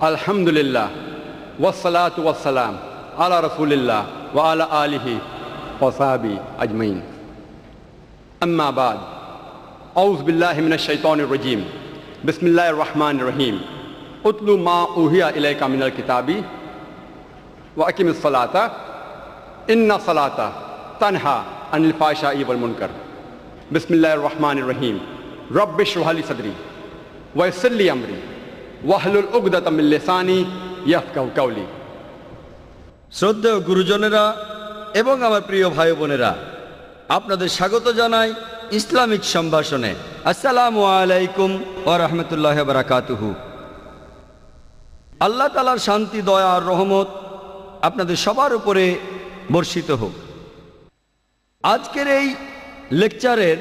আলহামদুলিল্লাহ ওয়াসসালাতু ওয়াসসালাম আলা রাসূলিল্লাহ ওয়া আলা আলিহি ওয়া সাহবিহি আজমাইন। আম্মা বাদ, আউযু বিল্লাহি মিনাশ শাইতানির রাজীম। বিসমিল্লাহির রহমানির রহিম। উতলু মা উহিয়া ইলাইকা মিনাল কিতাবি ওয়া আকিমিস সালাতা ইন্না সালাতা তানহা আনিল ফাহশাই ওয়াল মুনকার। বিসমিল্লাহির রহমানির রহিম। রব্বি ইশরাহ লি সাদরি ওয়া ইয়াসসির লি আমরি ওয়াহলুল উকদাতাম মিন লিসানি ইয়াফকাহু কাওলি। শ্রদ্ধেয় গুরুজনেরা এবং আমার প্রিয় ভাই বোনেরা, আপনাদের স্বাগত জানাই ইসলামিক সম্ভাষণে। আসসালামু আলাইকুম ওয়া রাহমাতুল্লাহি ওয়া বারাকাতুহু। আল্লাহ তাআলার শান্তি, দয়া আর রহমত আপনাদের সবার উপরে বর্ষিত হোক। আজকের এই লেকচারের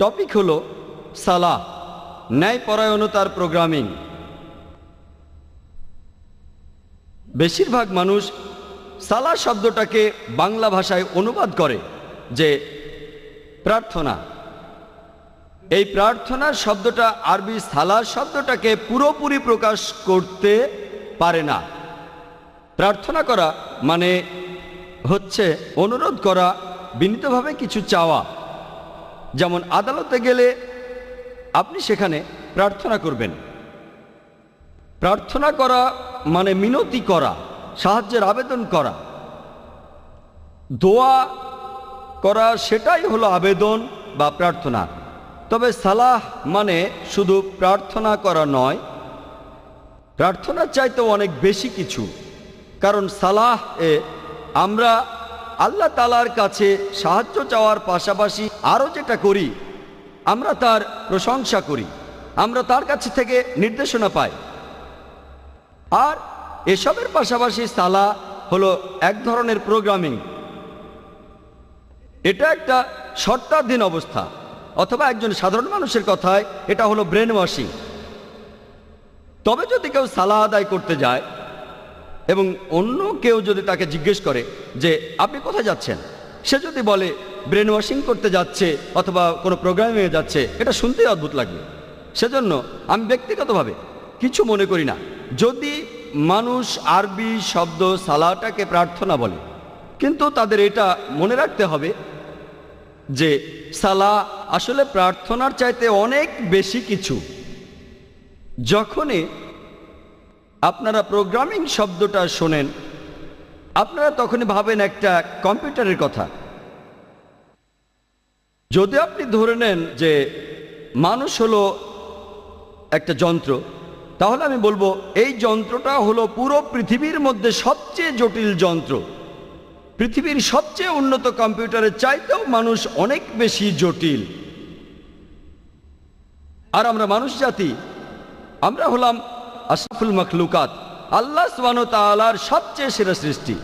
টপিক হলো সালাহ, ন্যায়পরায়ণতার প্রোগ্রামিং। বেশিরভাগ মানুষ সালাহ শব্দটাকে বাংলা ভাষায় অনুবাদ করে যে প্রার্থনা। এই প্রার্থনার শব্দটা আরবি সালাহ শব্দটাকে পুরোপুরি প্রকাশ করতে পারে না। প্রার্থনা করা মানে হচ্ছে অনুরোধ করা, বিনীতভাবে কিছু চাওয়া। যেমন আদালতে গেলে আপনি সেখানে প্রার্থনা করবেন। প্রার্থনা করা মানে মিনতি করা, সাহায্যের আবেদন করা। দোয়া করা সেটাই হলো আবেদন বা প্রার্থনা। তবে সালাহ মানে শুধু প্রার্থনা করা নয়, প্রার্থনার চাইতেও অনেক বেশি কিছু। কারণ সালাহ এ আমরা আল্লাহ তাআলার কাছে সাহায্য চাওয়ার পাশাপাশি আরও যেটা করি, আমরা তার প্রশংসা করি, আমরা তার কাছে থেকে নির্দেশনা পাই। আর এসবের পাশাপাশি সালাহ হলো এক ধরনের প্রোগ্রামিং। এটা একটা শর্তাধীন অবস্থা, অথবা একজন সাধারণ মানুষের কথায় এটা হলো ব্রেন ওয়াশিং। তবে যদি কেউ সালাহ আদায় করতে যায় এবং অন্য কেউ যদি তাকে জিজ্ঞেস করে যে আপনি কোথায় যাচ্ছেন, সে যদি বলে ব্রেন ওয়াশিং করতে যাচ্ছে অথবা কোনো প্রোগ্রামে যাচ্ছে, এটা শুনতেই অদ্ভুত লাগবে। সেজন্য আমি ব্যক্তিগতভাবে কিছু মনে করি না যদি মানুষ আরবি শব্দ সালাহটাকে প্রার্থনা বলে। কিন্তু তাদের এটা মনে রাখতে হবে যে সালাহ আসলে প্রার্থনার চাইতে অনেক বেশি কিছু। যখনই আপনারা প্রোগ্রামিং শব্দটা শোনেন, আপনারা তখনই ভাবেন একটা কম্পিউটারের কথা। যদি আপনি ধরে নেন যে মানুষ হলো একটা যন্ত্র, তাহলে আমি বলবো এই যন্ত্রটা হলো পুরো পৃথিবীর মধ্যে সবচেয়ে জটিল যন্ত্র। পৃথিবীর সবচেয়ে উন্নত কম্পিউটারের চাইতেও মানুষ অনেক বেশি জটিল। আর আমরা মানুষ জাতি, আমরা হলাম আশরাফুল মাখলুকাত, আল্লাহ সুবহানাহু ওয়া তাআলার সবচেয়ে সেরা সৃষ্টি।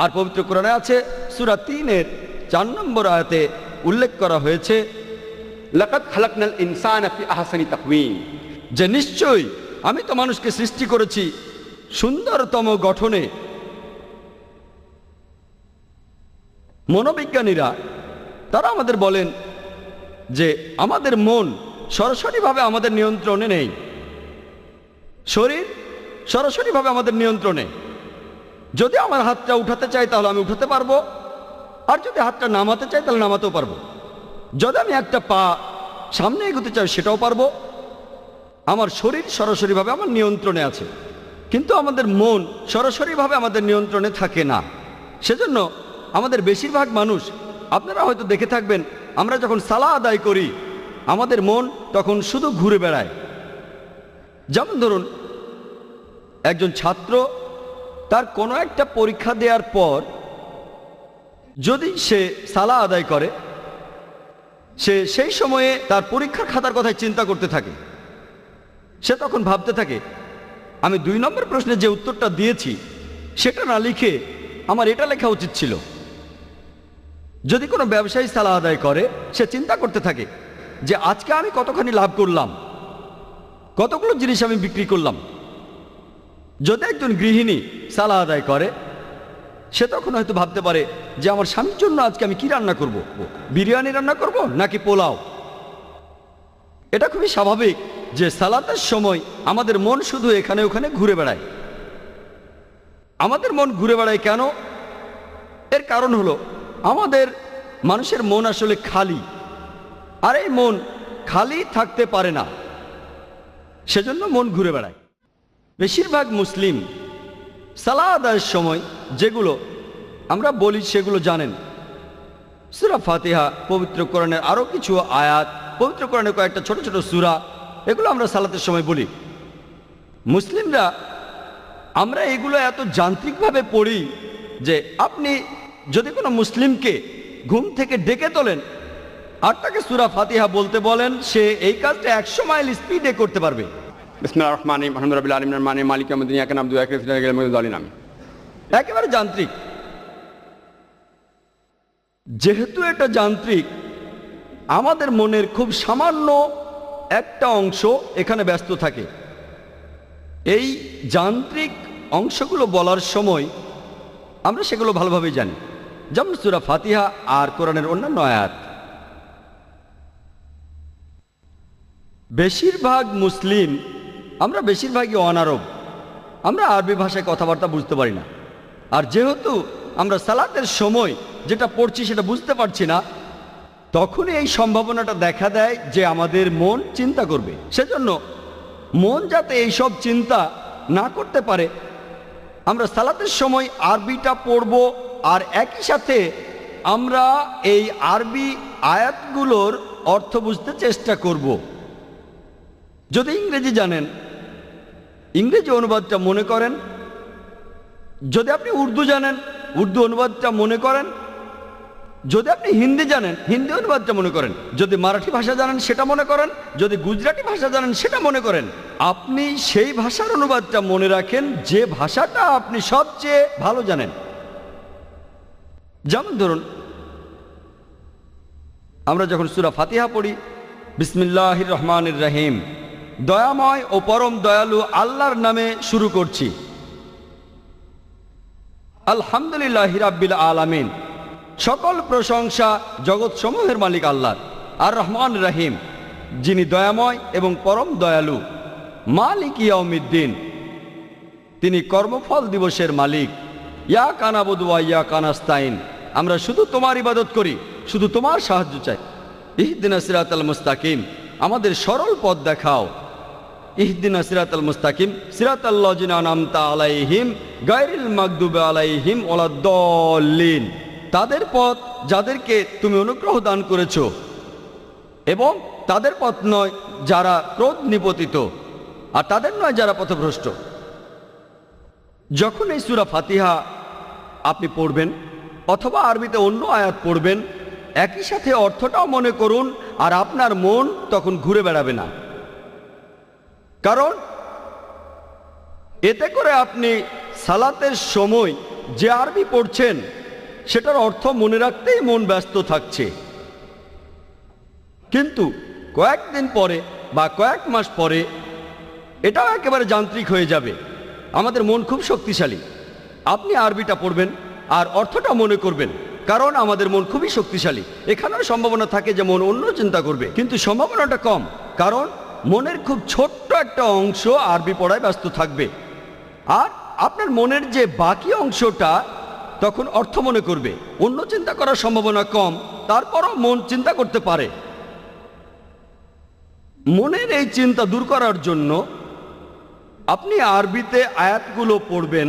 আর পবিত্র কোরআনে আছে সূরা ৩-এর ৪ নম্বর আয়াতে উল্লেখ করা হয়েছে লাকাদ খালাকনাল ইনসানা ফি আহসানি তাকওয়িম, যে নিশ্চয়ই আমি তো মানুষকে সৃষ্টি করেছি সুন্দরতম গঠনে। মনোবিজ্ঞানীরা তারা আমাদের বলেন যে আমাদের মন সরাসরিভাবে আমাদের নিয়ন্ত্রণে নেই, শরীর সরাসরিভাবে আমাদের নিয়ন্ত্রণে। যদি আমার হাতটা উঠাতে চাই তাহলে আমি উঠাতে পারবো, আর যদি হাতটা নামাতে চাই তাহলে নামাতেও পারবো। যদি আমি একটা পা সামনে এগোতে চাই সেটাও পারবো। আমার শরীর সরাসরিভাবে আমার নিয়ন্ত্রণে আছে, কিন্তু আমাদের মন সরাসরিভাবে আমাদের নিয়ন্ত্রণে থাকে না। সেজন্য আমাদের বেশিরভাগ মানুষ, আপনারা হয়তো দেখে থাকবেন, আমরা যখন সালাহ আদায় করি আমাদের মন তখন শুধু ঘুরে বেড়ায়। যেমন ধরুন একজন ছাত্র তার কোনো একটা পরীক্ষা দেওয়ার পর যদি সে সালাহ আদায় করে, সে সেই সময়ে তার পরীক্ষার খাতার কথায় চিন্তা করতে থাকে। সে তখন ভাবতে থাকে আমি ২ নম্বর প্রশ্নে যে উত্তরটা দিয়েছি সেটা না লিখে আমার এটা লেখা উচিত ছিল। যদি কোনো ব্যবসায়ী সালাহ আদায় করে, সে চিন্তা করতে থাকে যে আজকে আমি কতখানি লাভ করলাম, কতগুলো জিনিস আমি বিক্রি করলাম। যদি একজন গৃহিণী সালাহ আদায় করে, সে তখন হয়তো ভাবতে পারে যে আমার স্বামীর জন্য আজকে আমি কি রান্না করব, বিরিয়ানি রান্না করব নাকি পোলাও। এটা খুবই স্বাভাবিক যে সালাতের সময় আমাদের মন শুধু এখানে ওখানে ঘুরে বেড়ায়। আমাদের মন ঘুরে বেড়ায় কেন? এর কারণ হলো আমাদের মানুষের মন আসলে খালি, আর এই মন খালি থাকতে পারে না, সেজন্য মন ঘুরে বেড়ায়। বেশিরভাগ মুসলিম সালাত আদায়ের সময় যেগুলো আমরা বলি সেগুলো জানেন। সূরা ফাতিহা, পবিত্র কোরআনের আরও কিছু আয়াত, পবিত্র কোরআনের কয়েকটা ছোট ছোট সূরা, এগুলো আমরা সালাতের সময় বলি। মুসলিমরা আমরা এগুলো এত যান্ত্রিকভাবে পড়ি যে আপনি যদি কোনো মুসলিমকে ঘুম থেকে ডেকে তোলেন আর তাকে সূরা ফাতিহা বলতে বলেন, সে এই কাজটা 100 মাইল স্পিডে করতে পারবে। বিসমিল্লাহির রহমানির রহিম, আলহামদুলিল্লাহি রাব্বিল আলামিন, মালিকি ইয়াউমিদ্দিন, ইয়াকা না'বুদু ওয়া ইয়াকা নাস্তাঈন। একেবারে যান্ত্রিক। যেহেতু এটা যান্ত্রিক, আমাদের মনের খুব সামান্য একটা অংশ এখানে ব্যস্ত থাকে। এই যান্ত্রিক অংশগুলো বলার সময় আমরা সেগুলো ভালোভাবেই জানি, যেমন সূরা ফাতিহা আর কোরআনের অন্যান্য আয়াত। বেশিরভাগ মুসলিম আমরা বেশিরভাগই অনারব, আমরা আরবি ভাষায় কথাবার্তা বুঝতে পারি না। আর যেহেতু আমরা সালাতের সময় যেটা পড়ছি সেটা বুঝতে পারছি না, তখনই এই সম্ভাবনাটা দেখা দেয় যে আমাদের মন চিন্তা করবে। সেজন্য মন যাতে এইসব চিন্তা না করতে পারে, আমরা সালাতের সময় আরবিটা পড়ব, আর একই সাথে আমরা এই আরবি আয়াতগুলোর অর্থ বুঝতে চেষ্টা করব। যদি ইংরেজি জানেন, ইংরেজি অনুবাদটা মনে করেন। যদি আপনি উর্দু জানেন, উর্দু অনুবাদটা মনে করেন। যদি আপনি হিন্দি জানেন, হিন্দি অনুবাদটা মনে করেন। যদি মারাঠি ভাষা জানেন সেটা মনে করেন। যদি গুজরাটি ভাষা জানেন সেটা মনে করেন। আপনি সেই ভাষার অনুবাদটা মনে রাখেন যে ভাষাটা আপনি সবচেয়ে ভালো জানেন। যেমন ধরুন, আমরা যখন সূরা ফাতিহা পড়ি, বিসমিল্লাহির রহমানির রহিম, দয়াময় ও পরম দয়ালু আল্লাহর নামে শুরু করছি। আলহামদুলিল্লাহি রাব্বিল আলামিন, সকল প্রশংসা জগৎসমূহের মালিক আল্লাহর। আর রহমান রহিম, যিনি দয়াময় এবং পরম দয়ালু। মালিক ইয়াউমিদ্দিন, তিনি কর্মফল দিবসের মালিক। ইয়াকা না'বুদু ওয়া ইয়াকা নাস্তাঈন, আমরা শুধু তোমার ইবাদত করি, শুধু তোমার সাহায্য চাই। ইহদিনাস সিরাতাল মুস্তাকিম, আমাদের সরল পথ দেখাও। ইহদিনাস সিরাতাল মুস্তাকিম সিরাতাল্লাযিনা আন'আমতা আলাইহিম গায়রিল মাগদুবি আলাইহিম ওয়ালাদ-দাল্লিন, তাদের পথ যাদেরকে তুমি অনুগ্রহ দান করেছ, এবং তাদের পথ নয় যারা ক্রোধ নিপতিত, আর তাদের নয় যারা পথভ্রষ্ট। যখন এই সূরা ফাতিহা আপনি পড়বেন অথবা আরবিতে অন্য আয়াত পড়বেন, একই সাথে অর্থটাও মনে করুন, আর আপনার মন তখন ঘুরে বেড়াবে না। কারণ এতে করে আপনি সালাতের সময় যে আরবি পড়ছেন সেটার অর্থ মনে রাখতেই মন ব্যস্ত থাকছে। কিন্তু কয়েকদিন পরে বা কয়েক মাস পরে এটাও একেবারে যান্ত্রিক হয়ে যাবে। আমাদের মন খুব শক্তিশালী। আপনি আরবিটা পড়বেন আর অর্থটা মনে করবেন, কারণ আমাদের মন খুবই শক্তিশালী। এখানেও সম্ভাবনা থাকে যে মন অন্য চিন্তা করবে, কিন্তু সম্ভাবনাটা কম, কারণ মনের খুব ছোট্ট একটা অংশ আরবি পড়ায় ব্যস্ত থাকবে। আর আপনার মনের যে বাকি অংশটা তখন অর্থ মনে করবে। অন্য চিন্তা করার সম্ভাবনা কম, তারপরও মন চিন্তা করতে পারে। মনের এই চিন্তা দূর করার জন্য আপনি আরবিতে আয়াতগুলো পড়বেন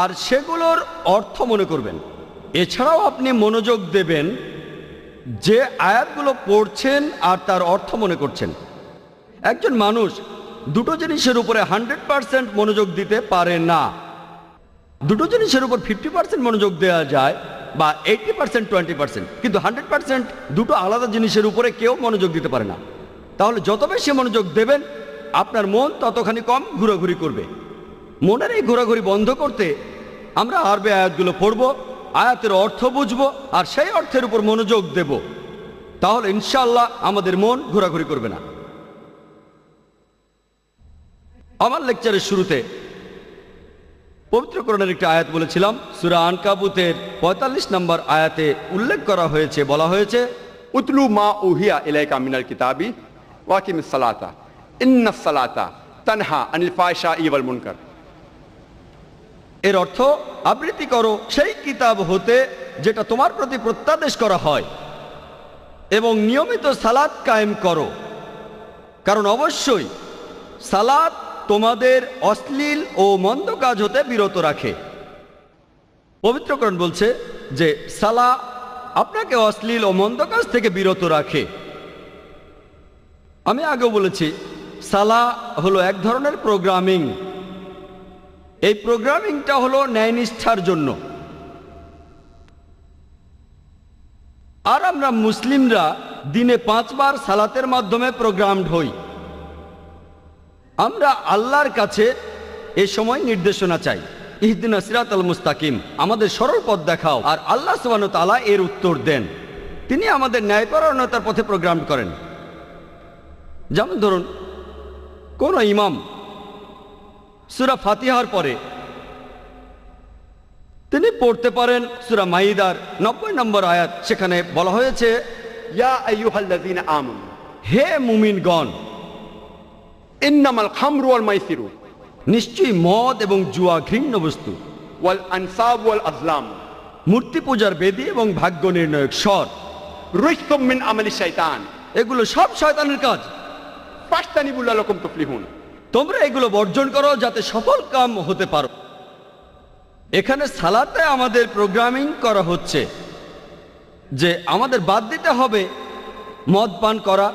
আর সেগুলোর অর্থ মনে করবেন। এছাড়াও আপনি মনোযোগ দেবেন যে আয়াতগুলো পড়ছেন আর তার অর্থ মনে করছেন। একজন মানুষ দুটো জিনিসের উপরে 100% মনোযোগ দিতে পারে না। দুটো জিনিসের উপর 50% মনোযোগ দেওয়া যায়, বা 80% 20%, কিন্তু 100% দুটো আলাদা জিনিসের উপরে কেউ মনোযোগ দিতে পারে না। তাহলে যত বেশি মনোযোগ দেবেন আপনার মন ততখানি কম ঘোরাঘুরি করবে। মনের এই ঘোরাঘুরি বন্ধ করতে আমরা আরবি আয়াতগুলো পড়ব, আয়াতের অর্থ বুঝব, আর সেই অর্থের উপর মনোযোগ দেব। তাহলে ইনশাআল্লাহ আমাদের মন ঘোরাঘুরি করবে না। আমার লেকচারের শুরুতে পবিত্র কোরআনের একটি আয়াত বলেছিলাম। সূরা আনকাবুতের 45 নম্বর আয়াতে উল্লেখ করা হয়েছে, বলা হয়েছে, উতলু মা উহিয়া ইলাইকা মিনাল কিতাবি ওয়া আকিমিস সালাতা ইন্নাস সালাতা তানহা আনিল ফাহশাই ওয়াল মুনকার। এর অর্থ আবৃত্তি করো সেই কিতাব হতে যেটা তোমার প্রতি প্রত্যাদেশ করা হয়, এবং নিয়মিত সালাত কায়েম করো, কারণ অবশ্যই সালাত তোমাদের অশ্লীল ও মন্দ কাজ হতে বিরত রাখে। পবিত্রকরণ বলছে যে সালা আপনাকে অশ্লীল ও মন্দ কাজ থেকে বিরত রাখে। আমি আগেও বলেছি, সালা হলো এক ধরনের প্রোগ্রামিং। এই প্রোগ্রামিংটা হলো ন্যায়নিষ্ঠার জন্য। আর আমরা মুসলিমরা দিনে 5 বার সালাতের মাধ্যমে প্রোগ্রামড হই। আমরা আল্লাহর কাছে এ সময় নির্দেশনা চাই, ইহদিনা সিরাতাল মুস্তাকিম, আমাদের সরল পথ দেখাও। আর আল্লাহ সুবহানাহু ওয়া তাআলা এর উত্তর দেন। তিনি আমাদের ন্যায়পরায়ণতার পথে প্রোগ্রাম করেন। যেমন ধরুন, কোন ইমাম সূরা ফাতিহার পরে তিনি পড়তে পারেন সূরা মাইদার 90 নম্বর আয়াত। সেখানে বলা হয়েছে, ইয়া আইয়ুহাল্লাযীনা আমানু, হে মুমিনগণ, ইন্নামাল খামরু ওয়াল মাইসিরু, নিশ্চয়ই মদ এবং জুয়া ঘৃণ্য বস্তু, ওয়াল আনসাব ওয়াল আজলাম, মূর্তি পূজার বেদী এবং ভাগ্য নির্ণয়ক স্বর, রিজসুম মিন আমালি শাইতান, এগুলো সব শয়তানের কাজ। ফাজতানিবু লাআল্লাকুম তুফলিহুন, তোমরা এগুলো বর্জন করো যাতে সফল কাম হতে পারো। এখানে সালাতে আমাদের প্রোগ্রামিং করা হচ্ছে যে আমাদের বাদ দিতে হবে মদ পান করা,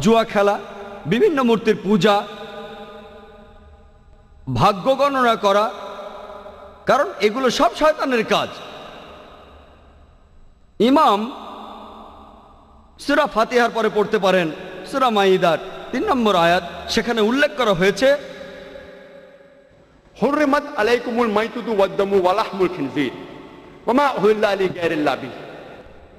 জুয়া খেলা, বিভিন্ন মূর্তির পূজা, ভাগ্য গণনা করা, কারণ এগুলো সব শয়তানের কাজ। ইমাম সূরা ফাতিহার পরে পড়তে পারেন সূরা মাইদার 3 নম্বর আয়াত। সেখানে উল্লেখ করা হয়েছে, হুররিমাত আলাইকুমুল মাইতুতু ওয়াদ-দামু ওয়া লাহমুল খিনজির ওয়া মা উহিল্লা লিগাইরিল্লাহ বিহি,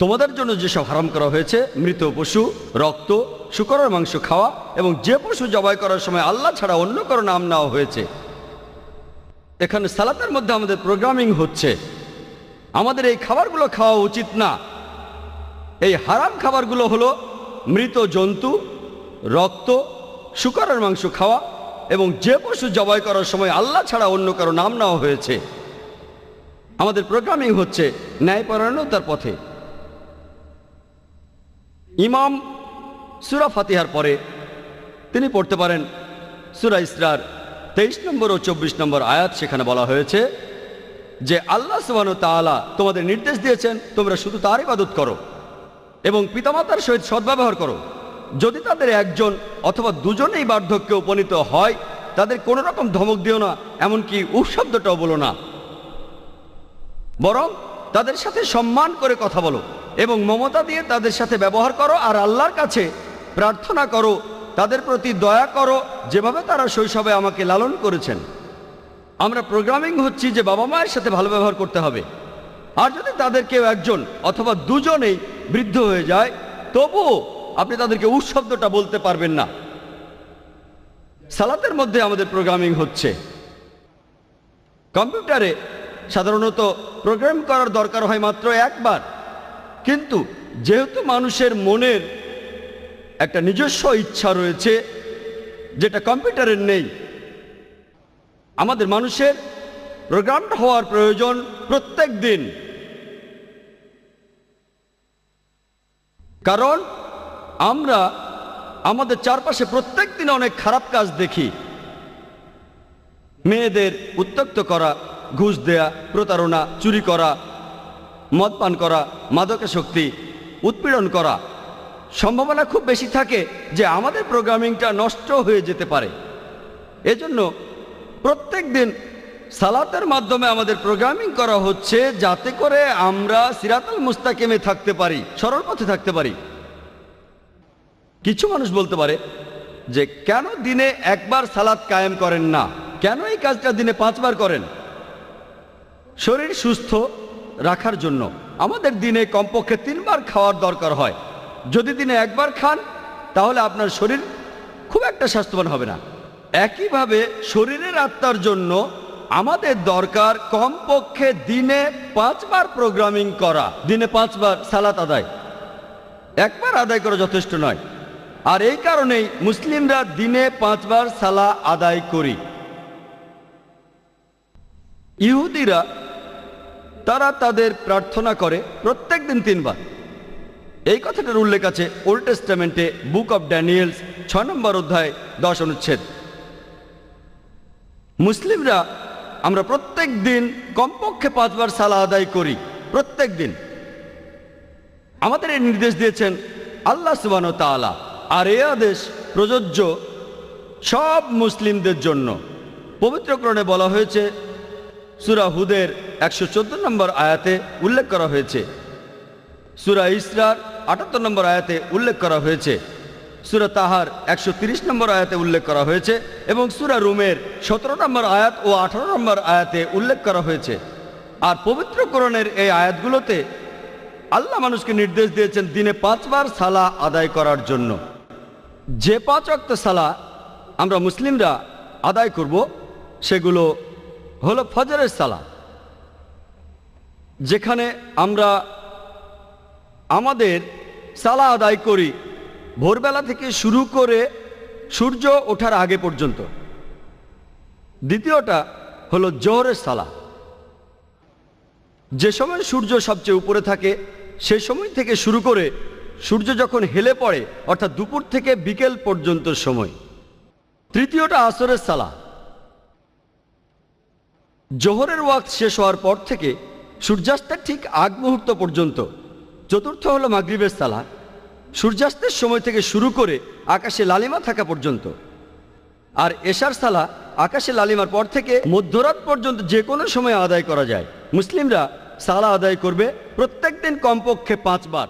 তোমাদের জন্য যেসব হারাম করা হয়েছে, মৃত পশু, রক্ত, শূকরের মাংস খাওয়া, এবং যে পশু জবাই করার সময় আল্লাহ ছাড়া অন্য কারো নাম নেওয়া হয়েছে। এখানে সালাতের মধ্যে আমাদের প্রোগ্রামিং হচ্ছে আমাদের এই খাবারগুলো খাওয়া উচিত না। এই হারাম খাবারগুলো হলো মৃত জন্তু, রক্ত, শূকরের মাংস খাওয়া, এবং যে পশু জবাই করার সময় আল্লাহ ছাড়া অন্য কারো নাম নেওয়া হয়েছে। আমাদের প্রোগ্রামিং হচ্ছে ন্যায়পরায়ণতার পথে। ইমাম সূরা ফাতিহার পরে তিনি পড়তে পারেন সূরা ইসরার 23 নম্বর ও 24 নম্বর আয়াত। সেখানে বলা হয়েছে যে আল্লাহ সুবহানাহু ওয়া তাআলা তোমাদের নির্দেশ দিয়েছেন তোমরা শুধু তার ইবাদত করো এবং পিতামাতার সহিত সদ্ব্যবহার করো। যদি তাদের একজন অথবা দুজনেই বার্ধক্যে উপনীত হয়, তাদের কোনো রকম ধমক দিও না, এমনকি উফ শব্দটাও বলো না, বরং তাদের সাথে সম্মান করে কথা বলো এবং মমতা দিয়ে তাদের সাথে ব্যবহার করো। আর আল্লাহর কাছে প্রার্থনা করো, তাদের প্রতি দয়া করো, যেভাবে তারা শৈশবে আমাকে লালন করেছেন। আমরা প্রোগ্রামিং হচ্ছি যে বাবা মায়ের সাথে ভালো ব্যবহার করতে হবে। আর যদি তাদের কেউ একজন অথবা দুজনেই বৃদ্ধ হয়ে যায়, তবুও আপনি তাদেরকে উফ শব্দটা বলতে পারবেন না। সালাতের মধ্যে আমাদের প্রোগ্রামিং হচ্ছে। কম্পিউটারে সাধারণত প্রোগ্রাম করার দরকার হয় মাত্র একবার, কিন্তু যেহেতু মানুষের মনের একটা নিজস্ব ইচ্ছা রয়েছে যেটা কম্পিউটারের নেই, আমাদের মানুষের প্রোগ্রাম হওয়ার প্রয়োজন প্রত্যেক দিন। কারণ আমরা আমাদের চারপাশে প্রত্যেক দিন অনেক খারাপ কাজ দেখি। মেয়েদের উত্ত্যক্ত করা, ঘুষ দেয়া, প্রতারণা, চুরি করা, মদ পান করা, মাদকাসক্তি, উৎপীড়ন করা। সম্ভাবনা খুব বেশি থাকে যে আমাদের প্রোগ্রামিংটা নষ্ট হয়ে যেতে পারে। এজন্য প্রত্যেক দিন সালাতের মাধ্যমে আমাদের প্রোগ্রামিং করা হচ্ছে যাতে করে আমরা সিরাতাল মুস্তাকিমে থাকতে পারি, সরল পথে থাকতে পারি। কিছু মানুষ বলতে পারে যে কেন দিনে একবার সালাত কায়েম করেন না, কেন এই কাজটা দিনে 5 বার করেন? শরীর সুস্থ রাখার জন্য আমাদের দিনে কমপক্ষে 3 বার খাওয়ার দরকার হয়। যদি দিনে একবার খান তাহলে আপনার শরীর খুব একটা স্বাস্থ্যবান হবে না। একইভাবে শরীরের আত্মার জন্য আমাদের দরকার কমপক্ষে দিনে 5 বার প্রোগ্রামিং করা, দিনে 5 বার সালাত আদায়। একবার আদায় করা যথেষ্ট নয়। আর এই কারণেই মুসলিমরা দিনে 5 বার সালা আদায় করি। ইহুদিরা তারা তাদের প্রার্থনা করে প্রত্যেক দিন 3 বার। এই কথাটার উল্লেখ আছে ওল্ড টেস্টামেন্টে বুক অব ড্যানিয়েলস 6 নম্বর অধ্যায় 10 অনুচ্ছেদ। মুসলিমরা আমরা প্রত্যেক দিন কমপক্ষে 5 বার সালা আদায় করি, প্রত্যেক দিন। আমাদের এই নির্দেশ দিয়েছেন আল্লাহ সুবহানাহু ওয়া তাআলা, আর এই আদেশ প্রযোজ্য সব মুসলিমদের জন্য। পবিত্র কোরআনে বলা হয়েছে, সূরা হুদের 114 নম্বর আয়াতে উল্লেখ করা হয়েছে, সূরা ইসরার 78 নম্বর আয়াতে উল্লেখ করা হয়েছে, সূরা তাহার 130 নম্বর আয়াতে উল্লেখ করা হয়েছে এবং সূরা রুমের 17 নম্বর আয়াত ও 18 নম্বর আয়াতে উল্লেখ করা হয়েছে। আর পবিত্র কোরআনের এই আয়াতগুলোতে আল্লাহ মানুষকে নির্দেশ দিয়েছেন দিনে 5 বার সালা আদায় করার জন্য। যে 5 ওয়াক্ত সালা আমরা মুসলিমরা আদায় করব সেগুলো হলো ফজরের সালা, যেখানে আমরা আমাদের সালা আদায় করি ভোরবেলা থেকে শুরু করে সূর্য ওঠার আগে পর্যন্ত। দ্বিতীয়টা হলো জোহরের সালা, যে সময় সূর্য সবচেয়ে উপরে থাকে সেই সময় থেকে শুরু করে সূর্য যখন হেলে পড়ে অর্থাৎ দুপুর থেকে বিকেল পর্যন্ত সময়। তৃতীয়টা আসরের সালা, জোহরের ওয়াক্ত শেষ হওয়ার পর থেকে সূর্যাস্তের ঠিক আগ মুহূর্ত পর্যন্ত। চতুর্থ হলো মাগরিবের সালা, সূর্যাস্তের সময় থেকে শুরু করে আকাশে লালিমা থাকা পর্যন্ত। আর এশার সালা আকাশে লালিমার পর থেকে মধ্যরাত পর্যন্ত যে কোনো সময় আদায় করা যায়। মুসলিমরা সালা আদায় করবে প্রত্যেক দিন কমপক্ষে 5 বার।